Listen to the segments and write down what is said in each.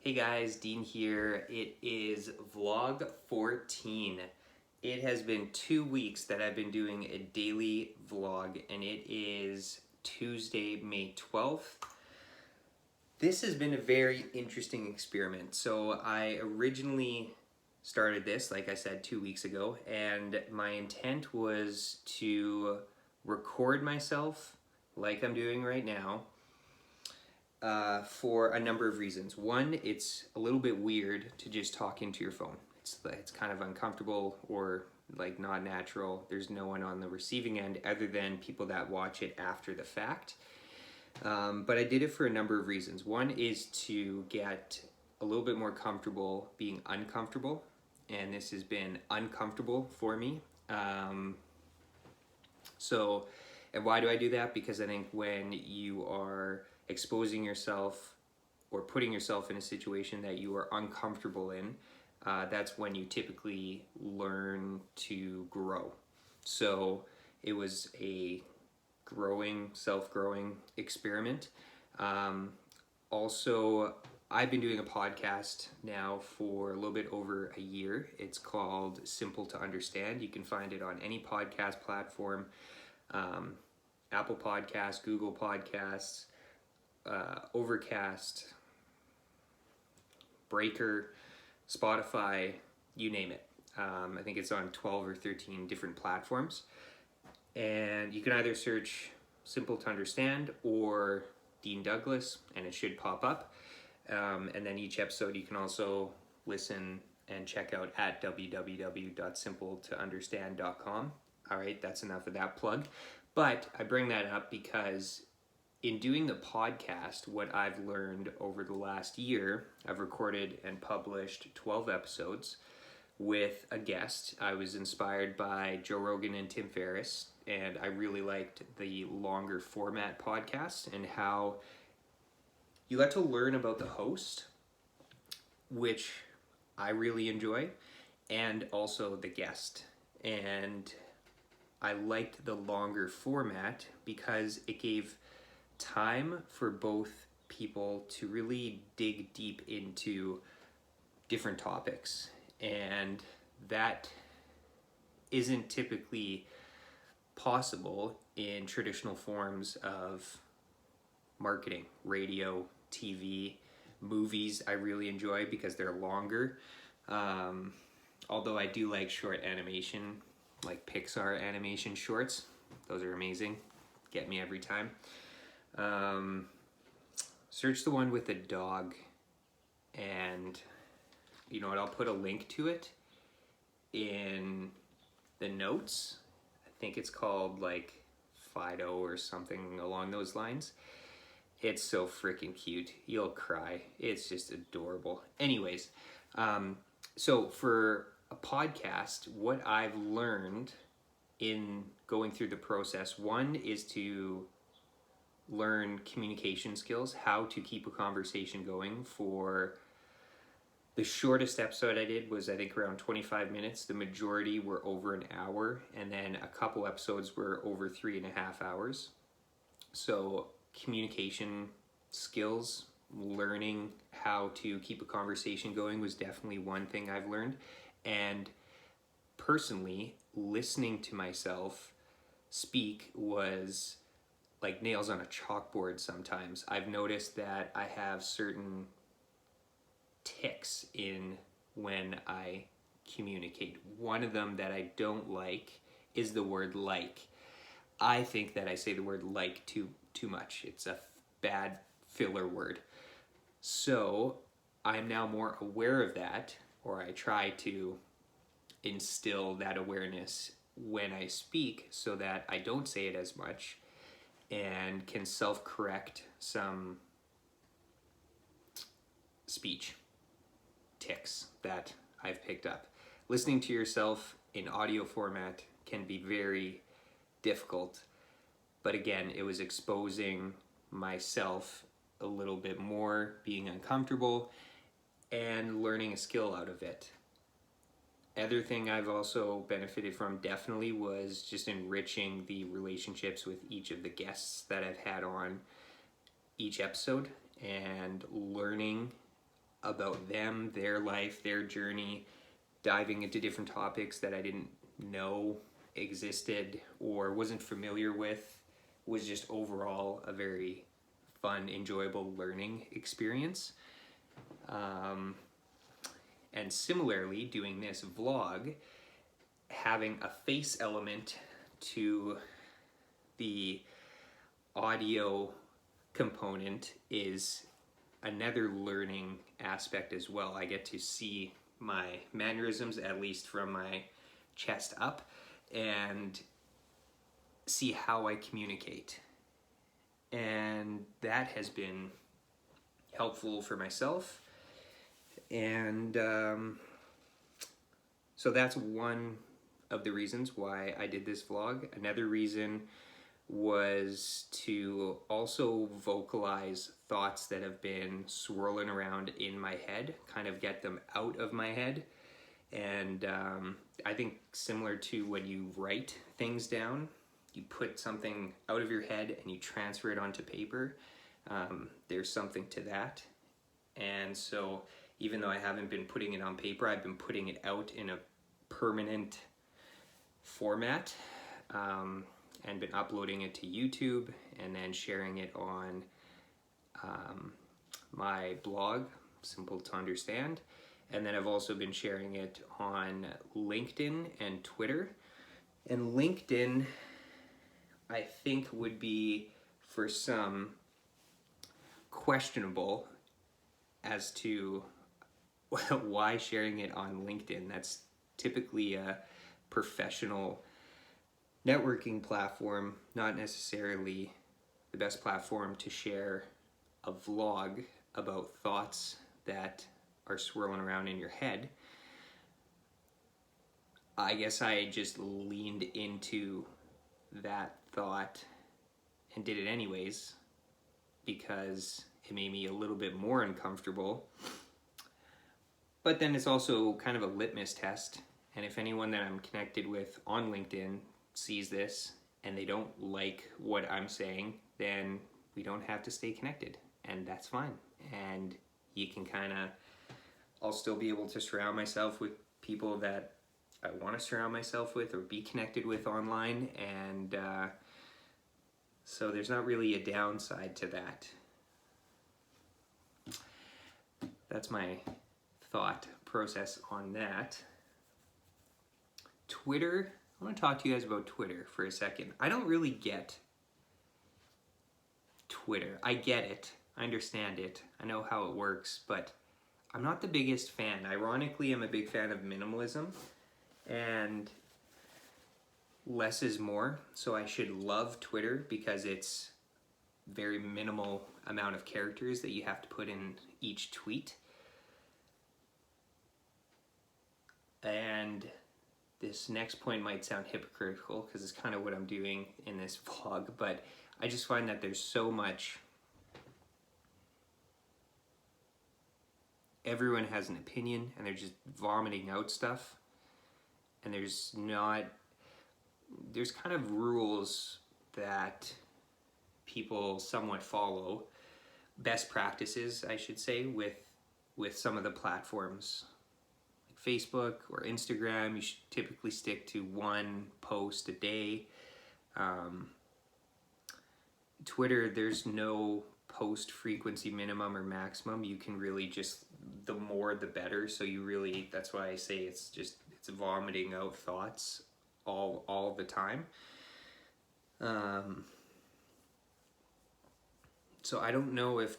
Hey guys, Dean here. It is vlog 14. It has been 2 weeks that I've been doing a daily vlog, and it is Tuesday, May 12th. This has been a very interesting experiment. So I originally started this, like I said, 2 weeks ago, and my intent was to record myself like I'm doing right now, for a number of reasons. One, it's a little bit weird to just talk into your phone. It's kind of uncomfortable or like not natural. There's no one on the receiving end other than people that watch it after the fact. But I did it for a number of reasons. One is to get a little bit more comfortable being uncomfortable, and this has been uncomfortable for me. And why do I do that? Because I think when you are exposing yourself or putting yourself in a situation that you are uncomfortable in, that's when you typically learn to grow. So it was a self-growing experiment. Also, I've been doing a podcast now for a little bit over a year. It's called Simple to Understand. You can find it on any podcast platform. Apple Podcasts, Google Podcasts, Overcast, Breaker, Spotify, you name it. I think it's on 12 or 13 different platforms. And you can either search Simple to Understand or Dean Douglas, and it should pop up. And then each episode you can also listen and check out at www.simpletounderstand.com. All right, that's enough of that plug. But I bring that up because in doing the podcast, what I've learned over the last year, I've recorded and published 12 episodes with a guest. I was inspired by Joe Rogan and Tim Ferriss, and I really liked the longer format podcast and how you got to learn about the host, which I really enjoy, and also the guest. And I liked the longer format because it gave time for both people to really dig deep into different topics, and that isn't typically possible in traditional forms of marketing. Radio, TV, movies I really enjoy because they're longer, although I do like short animation, like Pixar animation shorts. Those are amazing, get me every time. Search the one with the dog, and you know what, I'll put a link to it in the notes. I think it's called like Fido or something along those lines. It's so freaking cute, you'll cry. It's just adorable. Anyways, so for a podcast, what I've learned in going through the process, one is to learn communication skills, how to keep a conversation going. For the shortest episode I did was I think around 25 minutes. The majority were over an hour, and then a couple episodes were over 3.5 hours. So communication skills, learning how to keep a conversation going was definitely one thing I've learned. And personally, listening to myself speak was like nails on a chalkboard sometimes. I've noticed that I have certain tics in when I communicate. One of them that I don't like is the word like. I think that I say the word like too much. It's a bad filler word. So I'm now more aware of that, or I try to instill that awareness when I speak so that I don't say it as much and can self-correct some speech tics that I've picked up. Listening to yourself in audio format can be very difficult, but again, it was exposing myself a little bit more, being uncomfortable, and learning a skill out of it. Other thing I've also benefited from definitely was just enriching the relationships with each of the guests that I've had on each episode, and learning about them, their life, their journey, diving into different topics that I didn't know existed or wasn't familiar with. Was just overall a very fun, enjoyable learning experience. And similarly, doing this vlog, having a face element to the audio component is another learning aspect as well. I get to see my mannerisms, at least from my chest up, and see how I communicate. And that has been helpful for myself. And so that's one of the reasons why I did this vlog. Another reason was to also vocalize thoughts that have been swirling around in my head, kind of get them out of my head. And I think similar to when you write things down, you put something out of your head and you transfer it onto paper. There's something to that. And so even though I haven't been putting it on paper, I've been putting it out in a permanent format, and been uploading it to YouTube and then sharing it on my blog, Simple to Understand. And then I've also been sharing it on LinkedIn and Twitter. And LinkedIn, I think, would be for some questionable as to why sharing it on LinkedIn. That's typically a professional networking platform, not necessarily the best platform to share a vlog about thoughts that are swirling around in your head. I guess I just leaned into that thought and did it anyways because it made me a little bit more uncomfortable. But then it's also kind of a litmus test. And if anyone that I'm connected with on LinkedIn sees this and they don't like what I'm saying, then we don't have to stay connected, and that's fine. And you can I'll still be able to surround myself with people that I want to surround myself with or be connected with online, and so there's not really a downside to that. That's my thought process on that. Twitter, I want to talk to you guys about Twitter for a second. I don't really get Twitter. I get it. I understand it. I know how it works, but I'm not the biggest fan. Ironically, I'm a big fan of minimalism, and less is more. So I should love Twitter because it's very minimal amount of characters that you have to put in each tweet. And this next point might sound hypocritical because it's kind of what I'm doing in this vlog, but I just find that there's so much. Everyone has an opinion and they're just vomiting out stuff, and there's kind of rules that people somewhat follow, best practices I should say, with some of the platforms. Facebook or Instagram, you should typically stick to one post a day. Twitter, there's no post frequency minimum or maximum. You can really just, the more the better. So you really, that's why I say it's vomiting out thoughts all the time. So I don't know if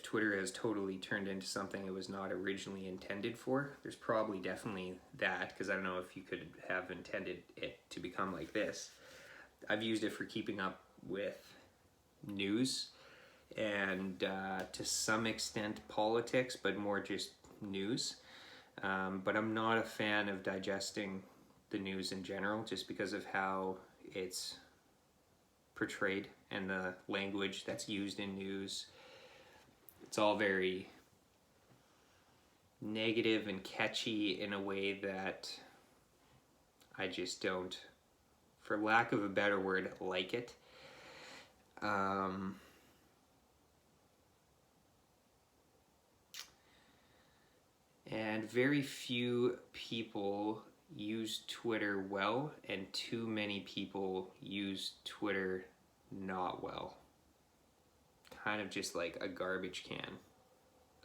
Twitter has totally turned into something it was not originally intended for. There's probably definitely that, because I don't know if you could have intended it to become like this. I've used it for keeping up with news and to some extent politics, but more just news. But I'm not a fan of digesting the news in general, just because of how it's portrayed and the language that's used in news. It's all very negative and catchy in a way that I just don't, for lack of a better word, like it. And very few people use Twitter well, and too many people use Twitter not well. Kind of just like a garbage can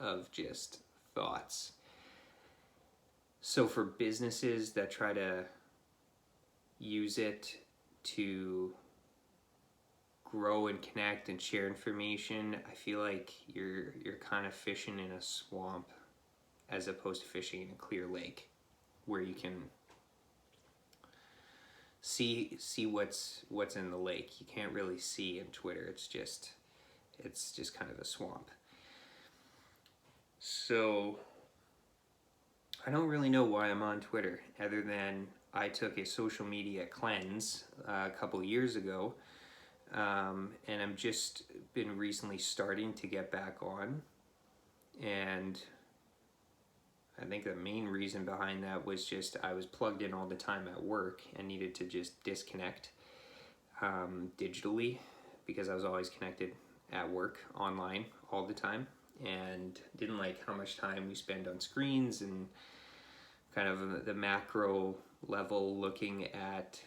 of just thoughts. So for businesses that try to use it to grow and connect and share information, I feel like you're kind of fishing in a swamp as opposed to fishing in a clear lake where you can see what's in the lake. You can't really see in Twitter. It's just kind of a swamp. So I don't really know why I'm on Twitter, other than I took a social media cleanse a couple years ago, and I'm just been recently starting to get back on. And I think the main reason behind that was just I was plugged in all the time at work and needed to just disconnect digitally, because I was always connected at work online all the time, and didn't like how much time we spend on screens and kind of the macro level looking at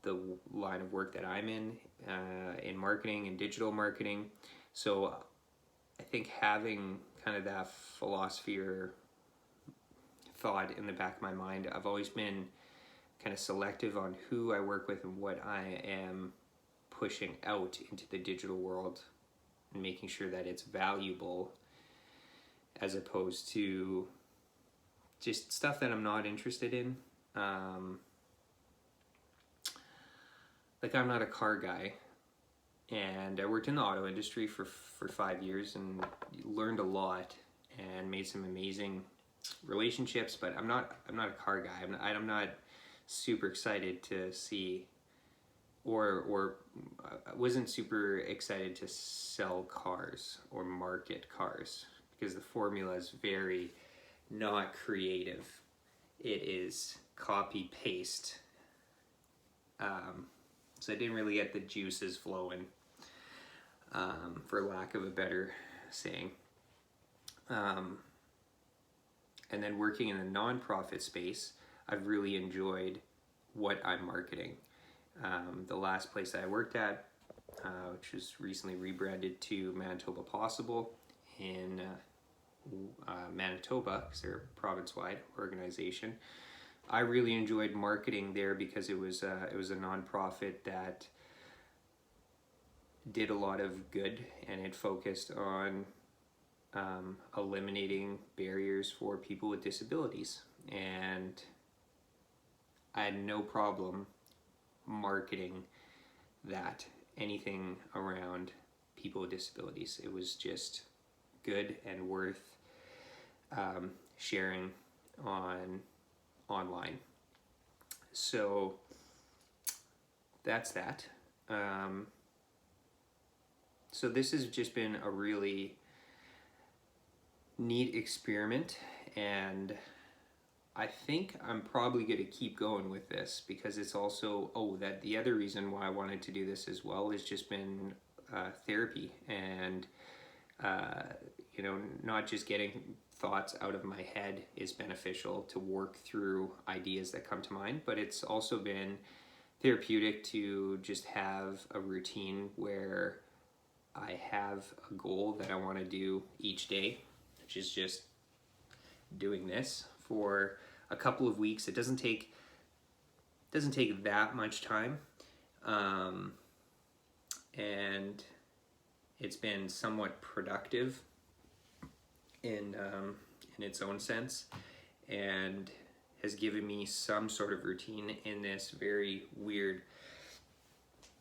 the line of work that I'm in marketing and digital marketing. So I think having kind of that philosophy or thought in the back of my mind, I've always been kind of selective on who I work with and what I am pushing out into the digital world, and making sure that it's valuable, as opposed to just stuff that I'm not interested in. Like, I'm not a car guy, and I worked in the auto industry for 5 years and learned a lot and made some amazing relationships, but I'm not a car guy. I'm not super excited to see, or I wasn't super excited to sell cars or market cars, because the formula is very not creative. It is copy paste. So I didn't really get the juices flowing, for lack of a better saying. And then working in the nonprofit space, I've really enjoyed what I'm marketing. The last place that I worked at, which was recently rebranded to Manitoba Possible in Manitoba, because they're a province-wide organization. I really enjoyed marketing there because it was a nonprofit that did a lot of good, and it focused on eliminating barriers for people with disabilities. And I had no problem marketing that, anything around people with disabilities. It was just good and worth sharing online. So that's that. So this has just been a really neat experiment, and I think I'm probably going to keep going with this, because it's also, that the other reason why I wanted to do this as well has just been therapy, and not just getting thoughts out of my head is beneficial to work through ideas that come to mind, but it's also been therapeutic to just have a routine where I have a goal that I want to do each day, which is just doing this for a couple of weeks. It doesn't take that much time, and it's been somewhat productive in its own sense, and has given me some sort of routine in this very weird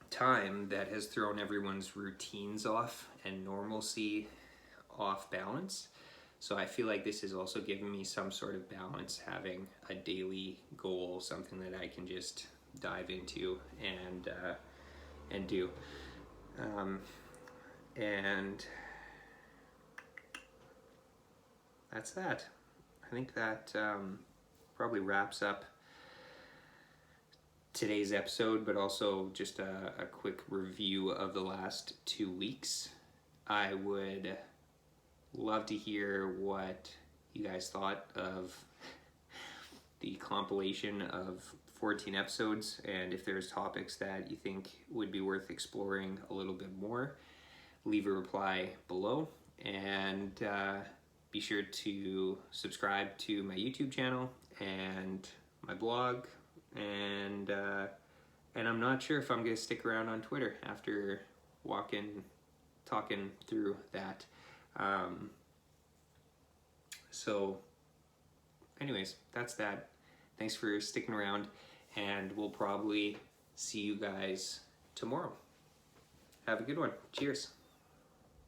time that has thrown everyone's routines off and normalcy off balance. So I feel like this has also given me some sort of balance, having a daily goal, something that I can just dive into and do. And that's that. I think that probably wraps up today's episode, but also just a quick review of the last 2 weeks. I would love to hear what you guys thought of the compilation of 14 episodes, and if there's topics that you think would be worth exploring a little bit more, leave a reply below. And be sure to subscribe to my YouTube channel and my blog, and I'm not sure if I'm gonna stick around on Twitter after talking through that. So anyways, that's that. Thanks for sticking around, and we'll probably see you guys tomorrow. Have a good one. Cheers.